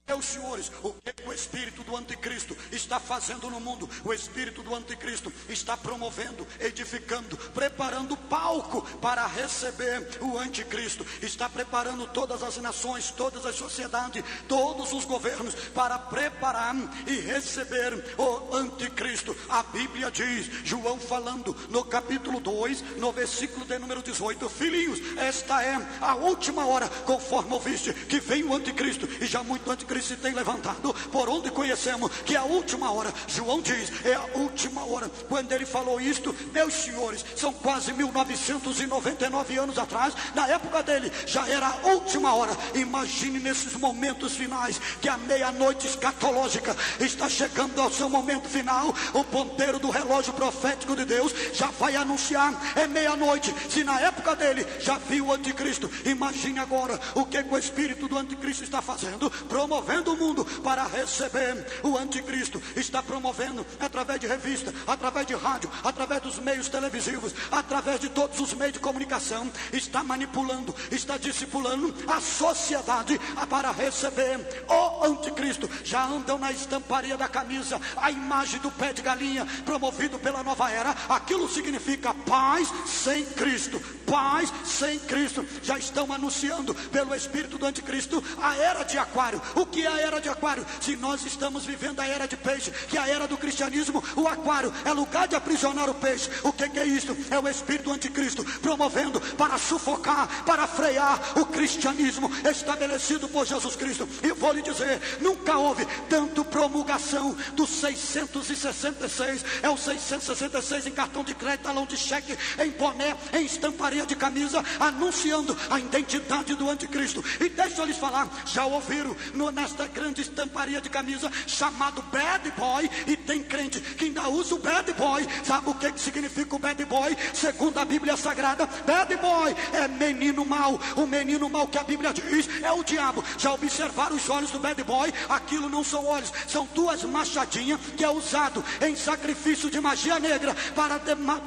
Meus senhores, o que o espírito do anticristo está fazendo no mundo? O espírito do anticristo está promovendo, edificando, preparando palco para receber o anticristo. Está preparando todas as nações, todas as sociedades, todos os governos para preparar e receber o anticristo. A Bíblia diz, João falando no capítulo 2, no versículo de número 18: filhinhos, esta é a última hora, conforme ouviste que vem o anticristo, e já muito anticristo se tem levantado, por onde conhecemos que é a última hora. João diz, é a última hora. Quando ele falou isto, meus senhores, são quase 1999 anos atrás. Na época dele já era a última hora. Imagine nesses momentos finais, que a meia-noite escatológica está chegando ao seu momento final. O ponteiro do relógio profético de Deus já vai anunciar, é meia-noite. Se na época dele já viu o anticristo, imagine agora o que o espírito do anticristo está fazendo, promovendo o mundo para receber o anticristo. Está promovendo através de revista, através de rádio, através dos meios televisivos, através de todos os meios de comunicação. Está manipulando, está discipulando a sociedade para receber o anticristo. Já andam na estamparia da camisa a imagem do pé de galinha, promovido pela nova era. Aquilo significa paz sem Cristo, paz sem Cristo. Já estão anunciando pelo espírito do anticristo a era de aquário. O que é a era de aquário? Se nós estamos vivendo a era de peixe, que é a era do cristianismo, o aquário é lugar de aprisionar o peixe. O que é isso? É o espírito do anticristo promovendo para sufocar, para frear o cristianismo estabelecido por Jesus Cristo. E vou lhe dizer, nunca houve tanto promulgação do 666, é o 666 em cartão de crédito, talão de cheque, em boné, em estamparia de camisa, anunciando a identidade do anticristo. E deixa eu lhes falar, já ouviram nesta grande estamparia de camisa chamado bad boy, e tem crente que ainda usa o bad boy. Sabe o que significa o bad boy? Segundo a Bíblia Sagrada, bad boy é menino mau. O menino mau que a Bíblia diz é o diabo. Já observaram os olhos do bad boy? Aquilo não são olhos, são duas machadinhas que é usado em sacrifício de magia negra para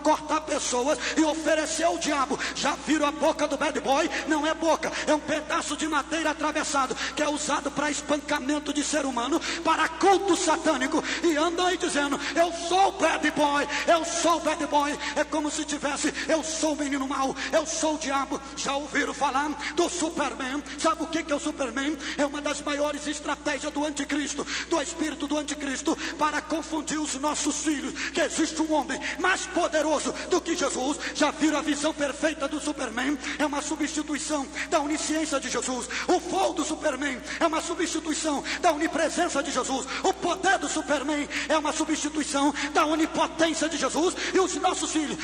cortar pessoas e oferecer ao diabo. Já viram a boca do bad boy? Não é boca, é um pedaço de madeira atravessado que é usado para espancamento de ser humano, para culto satânico. E andam aí dizendo, eu sou o bad boy, eu sou o bad boy. É como se tivesse, eu sou o menino mau, eu sou o diabo. Já ouviram falar do Superman? Sabe o que é o Superman? É uma das maiores estratégias do anticristo, do espírito do anticristo, para confundir os nossos filhos, que existe um homem mais poderoso do que Jesus. Já viram a visão perfeita do Superman? É uma substituição da onisciência de Jesus. O fogo do Superman é uma substituição da onipresença de Jesus. O poder do Superman é uma substituição da onipotência de Jesus. E os nossos filhos,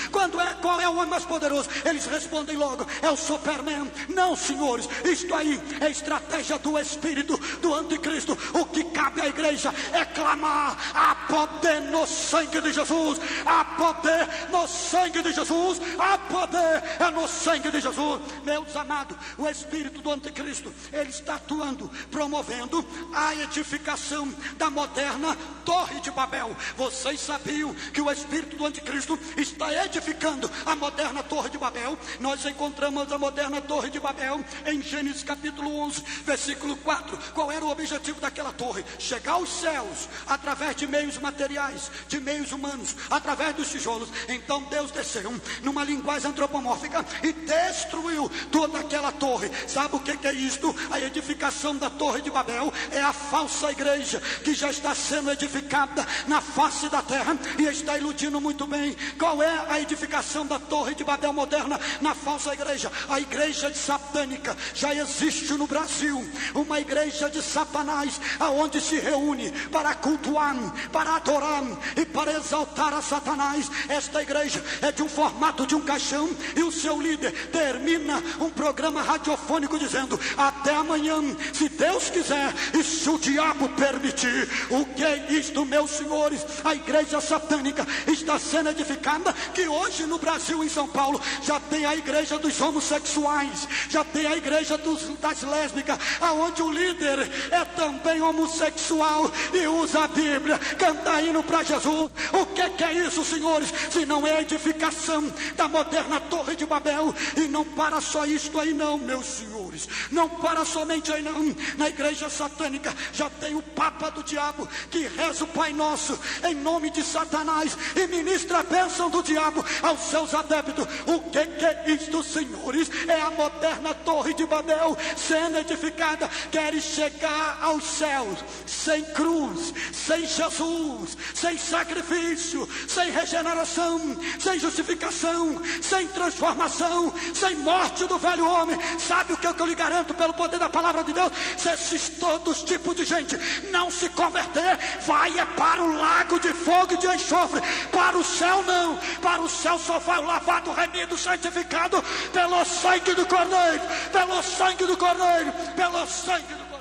qual é o homem mais poderoso? Eles respondem logo, é o Superman. Não, senhores, isto aí é estratégia do espírito do anticristo. O que cabe à igreja é clamar: há poder no sangue de Jesus, há poder no sangue de Jesus, há poder é no sangue de Jesus. Meus amados, o espírito do anticristo, ele está atuando, promovendo a edificação da moderna Torre de Babel. Vocês sabiam que o espírito do anticristo está edificando a moderna Torre de Babel? Nós encontramos a moderna Torre de Babel em Gênesis capítulo 11, versículo 4. Qual era o objetivo daquela torre? Chegar aos céus através de meios materiais, de meios humanos, através dos tijolos. Então Deus desceu numa linguagem antropomórfica e destruiu toda aquela torre. Sabe o que é isto? A edificação da Torre de Babel é a falsa igreja que já está sendo edificada na face da terra e está iludindo muito bem. Qual é a edificação da Torre de Babel moderna na falsa igreja? A igreja satânica. Já existe no Brasil uma igreja de Satanás, aonde se reúne para cultuar, para adorar e para exaltar a Satanás. Esta igreja é de um formato de um caixão e o seu líder termina um programa radiofônico dizendo: até amanhã, se Deus quiser e se o diabo permitir. O que é isto, meus senhores? A igreja satânica está sendo edificada, que hoje no Brasil, em São Paulo, já tem a igreja dos homossexuais, já tem a igreja das lésbicas, aonde o líder é também homossexual e usa a Bíblia, canta hino para Jesus. O que é isso, senhores? Se não é a edificação da moderna Torre de Babel. E não para só isto aí não, meus senhores, não para somente aí não. Na igreja satânica já tem o Papa do diabo, que reza o Pai Nosso em nome de Satanás e ministra a bênção do diabo aos seus adeptos. O que é isto, senhores? É a moderna Torre de Babel sendo edificada. Querem chegar aos céus sem cruz, sem Jesus, sem sacrifício, sem regeneração, sem justificação, sem transformação, sem morte do velho homem. Sabe o que eu lhe garanto pelo poder da palavra de Deus? Se esses todos tipos de gente não se converter, vai para o lago de fogo e de enxofre. Para o céu não. Para o céu só vai o lavado, remido, santificado pelo sangue do Cordeiro, pelo sangue do Cordeiro, pelo sangue do Cordeiro.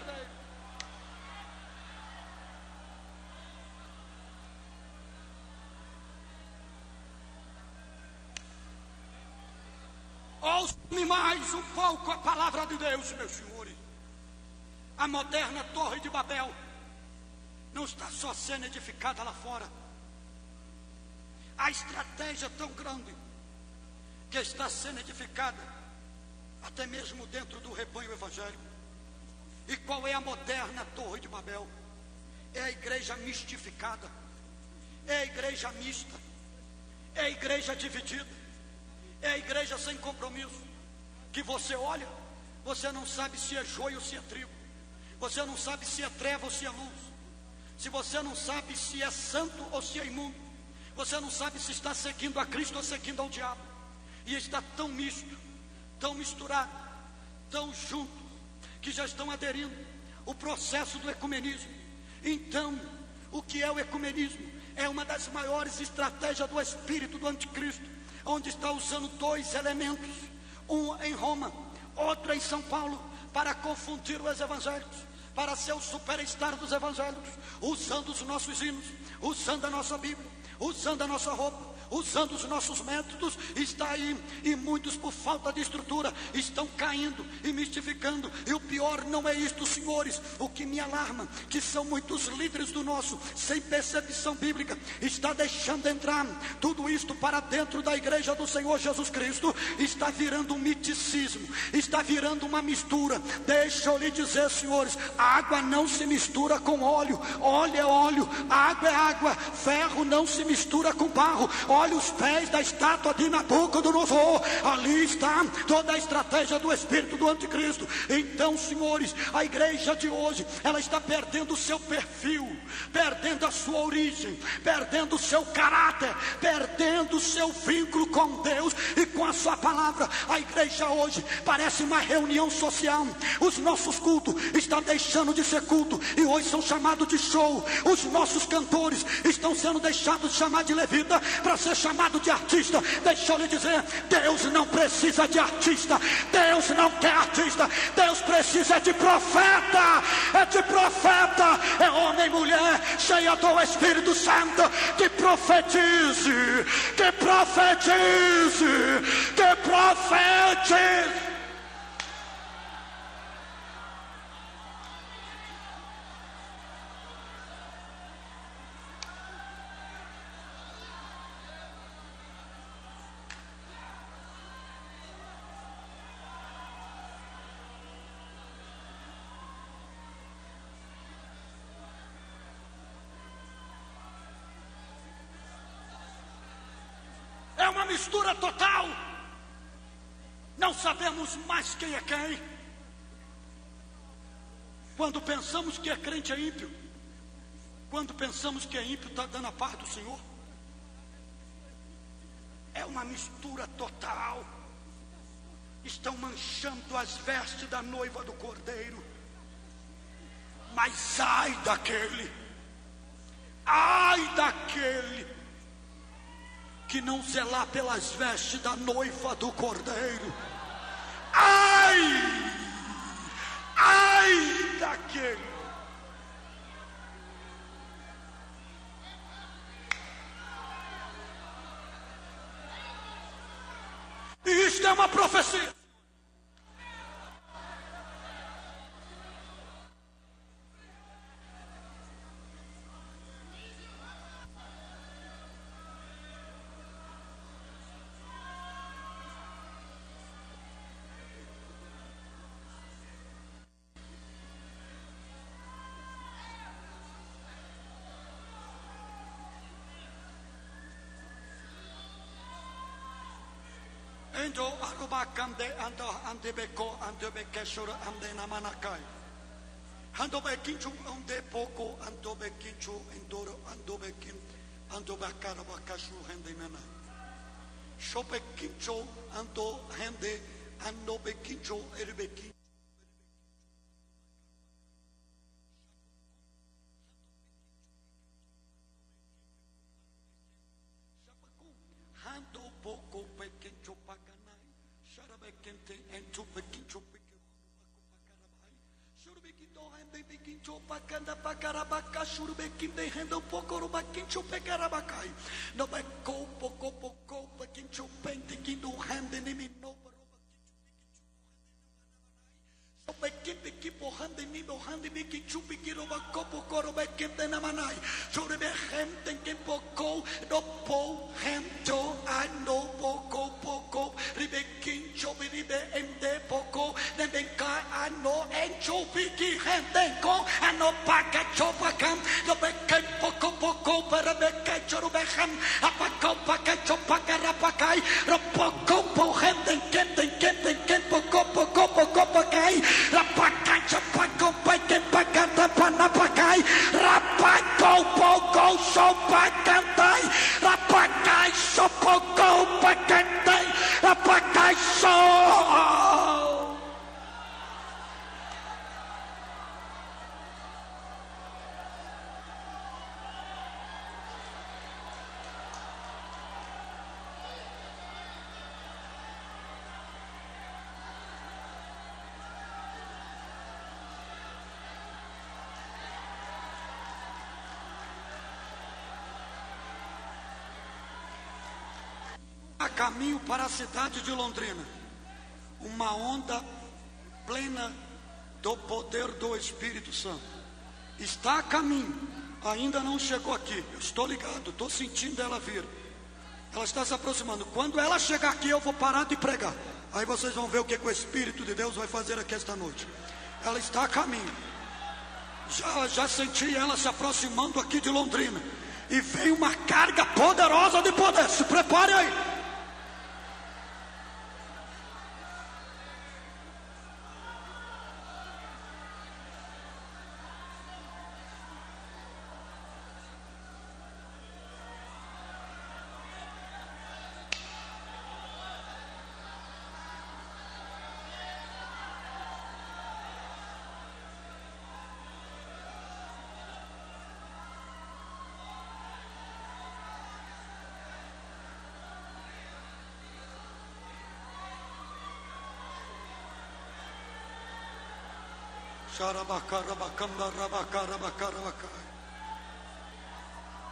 Ouça-me mais um pouco a palavra de Deus, meus senhores. A moderna Torre de Babel não está só sendo edificada lá fora. A estratégia tão grande que está sendo edificada até mesmo dentro do rebanho evangélico. E qual é a moderna Torre de Babel? É a igreja mistificada, é a igreja mista, é a igreja dividida, é a igreja sem compromisso, que você olha, você não sabe se é joio ou se é trigo, você não sabe se é treva ou se é luz, se você não sabe se é santo ou se é imundo, você não sabe se está seguindo a Cristo ou seguindo ao diabo, e está tão misto, tão misturado, tão junto, que já estão aderindo o processo do ecumenismo. Então, o que é o ecumenismo? É uma das maiores estratégias do espírito do anticristo, onde está usando dois elementos, um em Roma, outro em São Paulo, para confundir os evangélicos, para ser o superstar dos evangélicos, usando os nossos hinos, usando a nossa Bíblia, usando a nossa roupa, usando os nossos métodos. Está aí, e muitos por falta de estrutura estão caindo e mistificando. E o pior não é isto, senhores, o que me alarma, que são muitos líderes do nosso, sem percepção bíblica, está deixando entrar tudo isto para dentro da igreja do Senhor Jesus Cristo. Está virando um miticismo, está virando uma mistura. Deixa eu lhe dizer, senhores, água não se mistura com óleo, óleo é óleo, água é água, ferro não se mistura com barro. Olha os pés da estátua de Nabucodonosor, ali está toda a estratégia do espírito do anticristo. Então, senhores, a igreja de hoje, ela está perdendo o seu perfil, perdendo a sua origem, perdendo o seu caráter, perdendo o seu vínculo com Deus e com a sua palavra. A igreja hoje parece uma reunião social. Os nossos cultos estão deixando de ser culto e hoje são chamados de show. Os nossos cantores estão sendo deixados de chamar de levita para ser chamado de artista. Deixa eu lhe dizer, Deus não precisa de artista, Deus não quer artista, Deus precisa de profeta, é de profeta, é homem e mulher cheia do Espírito Santo, que profetize, que profetize, que profetize. É uma mistura total. Não sabemos mais quem é quem. Quando pensamos que é crente é ímpio, quando pensamos que é ímpio está dando a paz do Senhor. É uma mistura total. Estão manchando as vestes da noiva do Cordeiro. Mas ai daquele que não zelar pelas vestes da noiva do Cordeiro. Ai uma profecia. Ando arubacande ande beko ande bekeshura ande namanakai. Ando bekinchu ande poko ando bekinchu endoro ando bekin ando bakara bakashu hende mena. Shobekincho ando hende ando bekincho erbekin. Ando poko bekincho paganai. Sharabekinti ento bekincho bekincho pakarabai. Shurbekinto hende bekincho pakanda pakarabaka shurbekinti hendo poko rubakincho pekarabakai. No beko poko poko bekincho pentikindo hende nimino. Bekinde kipo hande nido hande biki chupi kiroba kopo koro bekinde namanai. Chore be hente kipo ko do po hento ano poko poko ribekin chobi ribe ende poko nebenka ano encho biki hente ko ano paka chopa kam do bekken poko poko para bekken choro behem apako paka chopa karapakai ropoko po hente kente poko poko poko pakai Rapakancha pako pake pakata panapakai Rapako poko sopakantai Rapakai sopoko pakantai Rapakai so a caminho para a cidade de Londrina, uma onda plena do poder do Espírito Santo. Está a caminho, ainda não chegou aqui. Eu estou ligado, estou sentindo ela vir. Ela está se aproximando. Quando ela chegar aqui, eu vou parar de pregar. Aí vocês vão ver o que o Espírito de Deus vai fazer aqui esta noite. Ela está a caminho. Já senti ela se aproximando aqui de Londrina. E vem uma carga poderosa de poder. Se prepare aí.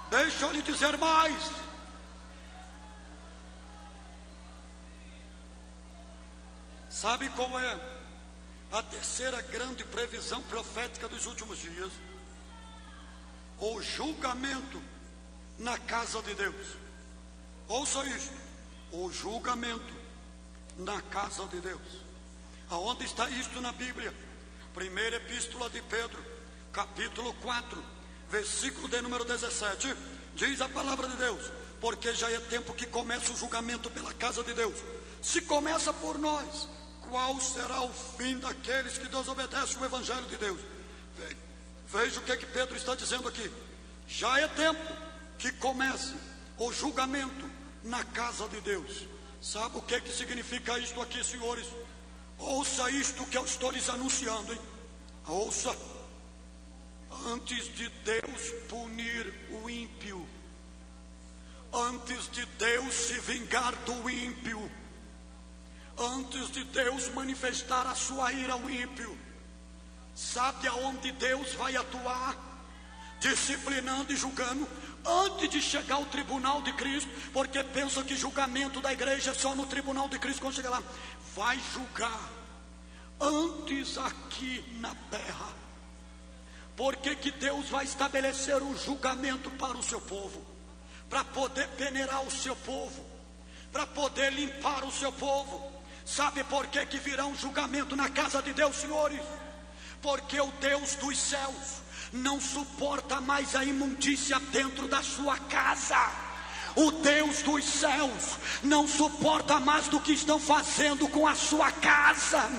Deixa eu lhe dizer mais. Sabe qual é a terceira grande previsão profética dos últimos dias? O julgamento na casa de Deus. Ouça isto: o julgamento na casa de Deus. Aonde está isto na Bíblia? Primeira Epístola de Pedro, capítulo 4, versículo de número 17. Diz a palavra de Deus: porque já é tempo que começa o julgamento pela casa de Deus. Se começa por nós, qual será o fim daqueles que desobedecem o Evangelho de Deus? Veja o que Pedro está dizendo aqui. Já é tempo que comece o julgamento na casa de Deus. Sabe o que significa isto aqui, senhores? Ouça isto que eu estou lhes anunciando, hein? Ouça. Antes de Deus punir o ímpio, antes de Deus se vingar do ímpio, antes de Deus manifestar a sua ira ao ímpio, sabe aonde Deus vai atuar? Disciplinando e julgando antes de chegar ao tribunal de Cristo, porque pensa que julgamento da igreja é só no tribunal de Cristo. Quando chegar lá, vai julgar antes aqui na terra. Porque que Deus vai estabelecer um julgamento para o seu povo, para poder peneirar o seu povo, para poder limpar o seu povo. Sabe por que que virá um julgamento na casa de Deus, senhores? Porque o Deus dos céus não suporta mais a imundícia dentro da sua casa. O Deus dos céus não suporta mais do que estão fazendo com a sua casa.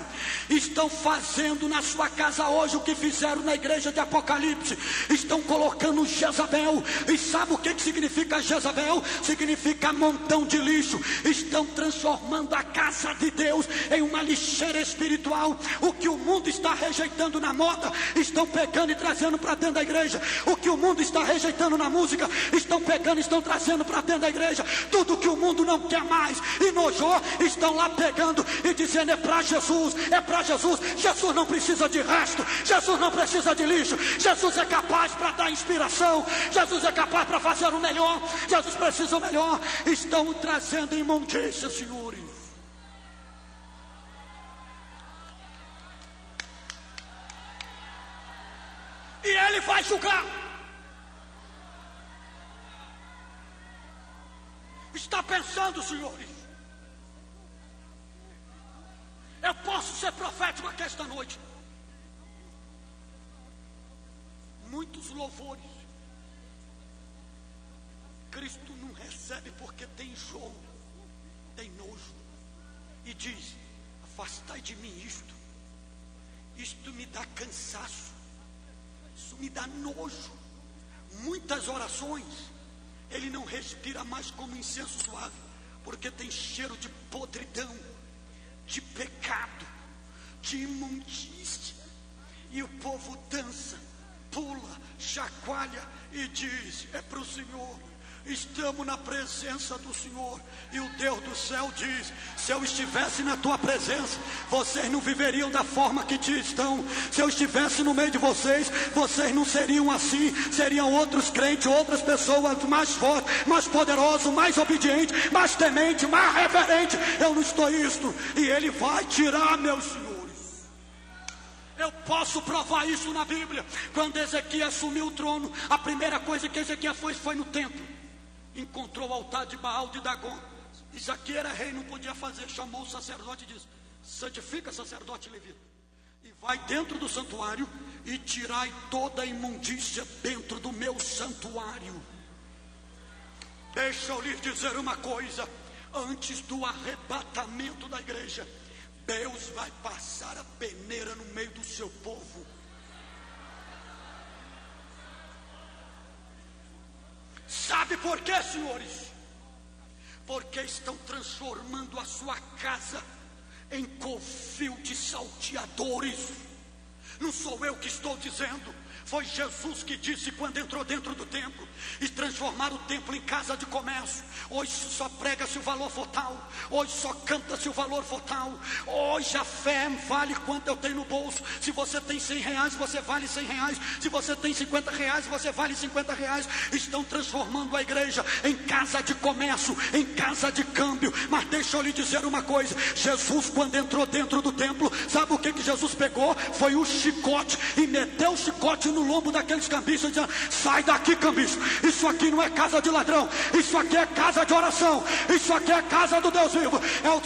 Estão fazendo na sua casa hoje o que fizeram na igreja de Apocalipse. Estão colocando Jezabel. E sabe o que significa Jezabel? Significa montão de lixo. Estão transformando a casa de Deus em uma lixeira espiritual. O que o mundo está rejeitando na moda, estão pegando e trazendo para dentro da igreja. O que o mundo está rejeitando na música, estão pegando e estão trazendo para dentro da igreja. Tudo que o mundo não quer mais e nojou, estão lá pegando e dizendo: é para Jesus, é para Jesus. Jesus não precisa de resto, Jesus não precisa de lixo. Jesus é capaz para dar inspiração, Jesus é capaz para fazer o melhor, Jesus precisa o melhor. Estão trazendo imundícia, senhores. E Ele vai julgar. Está pensando, senhores, eu posso ser profético aqui esta noite. Muitos louvores Cristo não recebe porque tem enjoo, tem nojo, e diz: afastai de mim isto me dá cansaço, isso me dá nojo. Muitas orações Ele não respira mais como incenso suave, porque tem cheiro de podridão, de pecado, de imundícia. E o povo dança, pula, chacoalha e diz: é para o Senhor. Estamos na presença do Senhor. E o Deus do céu diz: se eu estivesse na tua presença, vocês não viveriam da forma que estão. Se eu estivesse no meio de vocês, vocês não seriam assim. Seriam outros crentes, outras pessoas mais fortes, mais poderosos, mais obedientes, mais tementes, mais reverentes. Eu não estou isto. E Ele vai tirar, meus senhores. Eu posso provar isso na Bíblia. Quando Ezequias assumiu o trono, a primeira coisa que Ezequias foi no templo. Encontrou o altar de Baal de Dagon. Isaque era rei, não podia fazer. Chamou o sacerdote e disse: santifica, sacerdote levita, e vai dentro do santuário e tirai toda a imundícia dentro do meu santuário. Deixa eu lhes dizer uma coisa: antes do arrebatamento da igreja, Deus vai passar a peneira no meio do seu povo. Sabe por quê, senhores? Porque estão transformando a sua casa em covil de salteadores. Não sou eu que estou dizendo, foi Jesus que disse quando entrou dentro do templo e transformaram o templo em casa de comércio. Hoje só prega-se o valor for tal, hoje só canta-se o valor for tal. Hoje a fé vale quanto eu tenho no bolso. Se você tem 100 reais, você vale 100 reais. Se você tem 50 reais, você vale 50 reais. Estão transformando a igreja em casa de comércio, em casa de câmbio. Mas deixa eu lhe dizer uma coisa: Jesus, quando entrou dentro do templo, sabe o que Jesus pegou? Foi o chicote e meteu o chicote no lombo daqueles cambistas, dizendo: sai daqui, cambista, isso aqui não é casa de ladrão, isso aqui é casa de oração, isso aqui é casa do Deus vivo.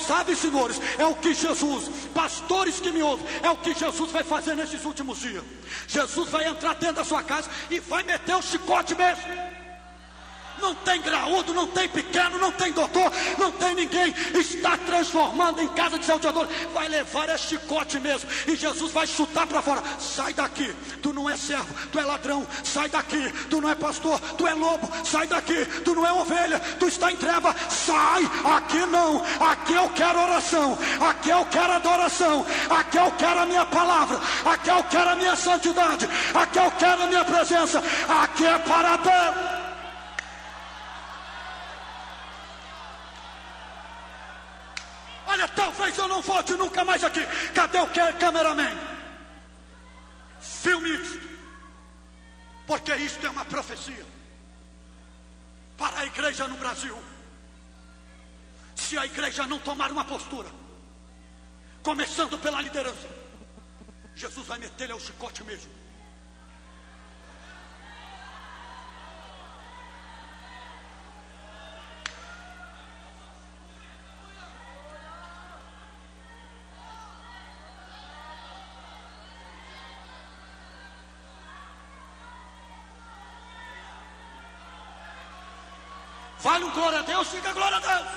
Sabe, senhores, é o que Jesus, pastores que me ouvem, é o que Jesus vai fazer nesses últimos dias. Jesus vai entrar dentro da sua casa e vai meter o chicote mesmo. Não tem graúdo, não tem pequeno, não tem doutor, não tem ninguém. Está transformando em casa de salteador. Vai levar esse chicote mesmo. E Jesus vai chutar para fora: sai daqui, tu não é servo, tu é ladrão. Sai daqui, tu não é pastor, tu é lobo. Sai daqui, tu não é ovelha, tu está em treva. Sai, aqui não. Aqui eu quero oração, aqui eu quero adoração, aqui eu quero a minha palavra, aqui eu quero a minha santidade, aqui eu quero a minha presença. Aqui é para Deus. Olha, talvez eu não volte nunca mais aqui. Cadê o cameraman? Filme isto, porque isto é uma profecia. igreja no Brasil, se a igreja não tomar uma postura, começando pela liderança, Jesus vai meter-lhe ao chicote mesmo. Vale um glória a Deus, fica glória a Deus.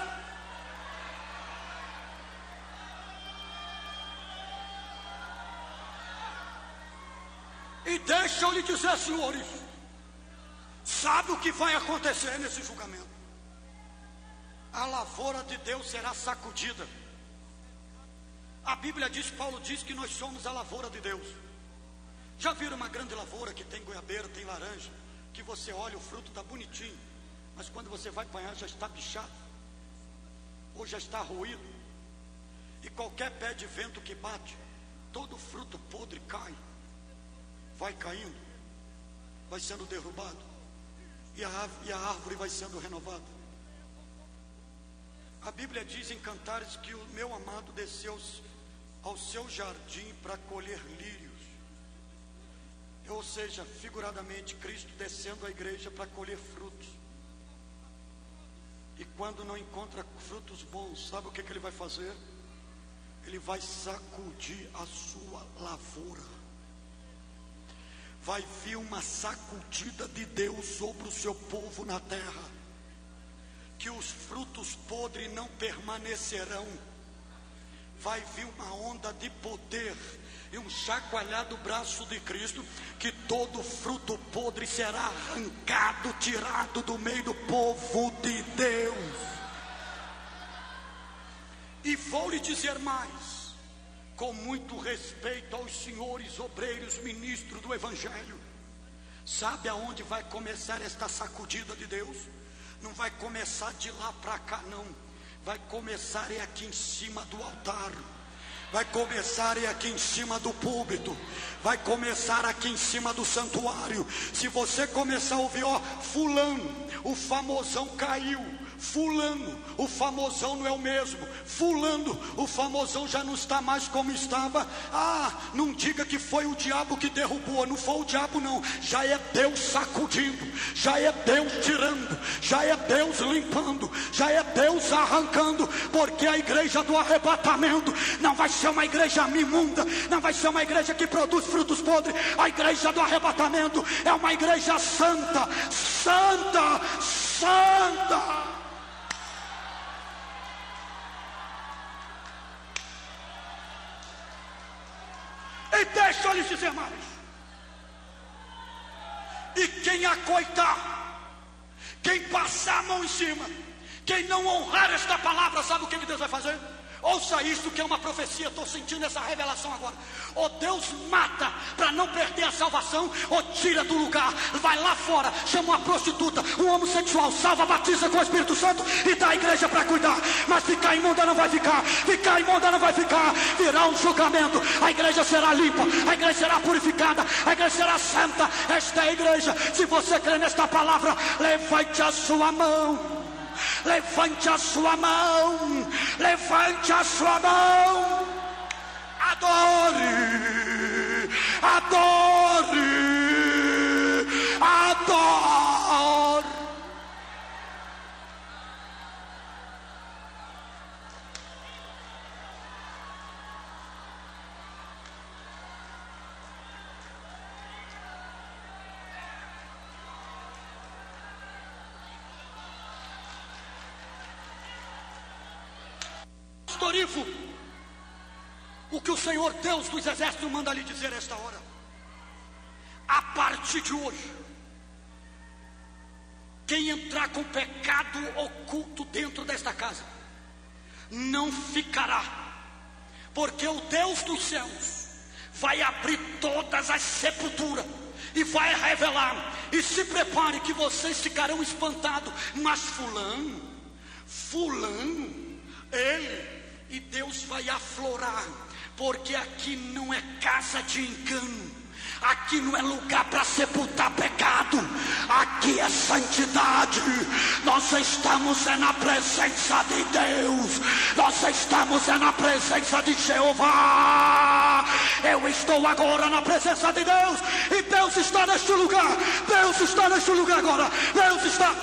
E deixa eu lhe dizer, senhores, sabe o que vai acontecer nesse julgamento? A lavoura de Deus será sacudida. A Bíblia diz, Paulo diz que nós somos a lavoura de Deus. Já viram uma grande lavoura que tem goiabeira, tem laranja, que você olha, o fruto está bonitinho, mas quando você vai apanhar já está bichado, ou já está ruído. E qualquer pé de vento que bate, todo fruto podre cai, vai caindo, vai sendo derrubado, e a árvore vai sendo renovada. A Bíblia diz em Cantares que o meu amado desceu ao seu jardim para colher lírios. Ou seja, figuradamente, Cristo descendo à igreja para colher frutos. E quando não encontra frutos bons, sabe o que ele vai fazer? Ele vai sacudir a sua lavoura. Vai vir uma sacudida de Deus sobre o seu povo na terra, que os frutos podres não permanecerão. Vai vir uma onda de poder e um chacoalhar do braço de Cristo, que todo fruto podre será arrancado, tirado do meio do povo de Deus. E vou lhe dizer mais, com muito respeito aos senhores obreiros, ministros do Evangelho, sabe aonde vai começar esta sacudida de Deus? Não vai começar de lá para cá, não. Vai começar aqui em cima do altar. Vai começar aqui em cima do púlpito. Vai começar aqui em cima do santuário. Se você começar a ouvir, ó, fulano, o famosão caiu. Fulano, o famosão não é o mesmo. Fulano, o famosão já não está mais como estava. Ah, não diga que foi o diabo que derrubou. Não foi o diabo não. Já é Deus sacudindo. Já é Deus tirando. Já é Deus limpando. Já é Deus arrancando. Porque a igreja do arrebatamento não vai ser uma igreja imunda. Não vai ser uma igreja que produz frutos podres. A igreja do arrebatamento é uma igreja santa. Santa, santa. E deixa eu lhes dizer mais. E quem acoitar, quem passar a mão em cima, quem não honrar esta palavra, sabe o que Deus vai fazer? Ouça isso, que é uma profecia. Estou sentindo essa revelação agora. Ou Deus mata para não perder a salvação, ou tira do lugar, vai lá fora, chama uma prostituta, um homossexual, salva, batiza com o Espírito Santo e dá a igreja para cuidar. Mas ficar imunda não vai ficar. Ficar imunda não vai ficar. Virá um julgamento. A igreja será limpa, a igreja será purificada, a igreja será santa. Esta é a igreja. Se você crê nesta palavra, levante a sua mão. Levante a sua mão. Levante a sua mão. Adore. Adore. Adore. Pastorifo, o que o Senhor Deus dos Exércitos manda lhe dizer esta hora: a partir de hoje, quem entrar com pecado oculto dentro desta casa não ficará, porque o Deus dos céus vai abrir todas as sepulturas e vai revelar. E se prepare que vocês ficarão espantados. Mas fulano, ele, e Deus vai aflorar, porque aqui não é casa de engano, Aqui não é lugar para sepultar pecado. Aqui é santidade. Nós estamos na presença de Deus. Nós estamos na presença de Jeová. Eu estou agora na presença de Deus. E Deus está neste lugar. Deus está neste lugar agora. Deus está.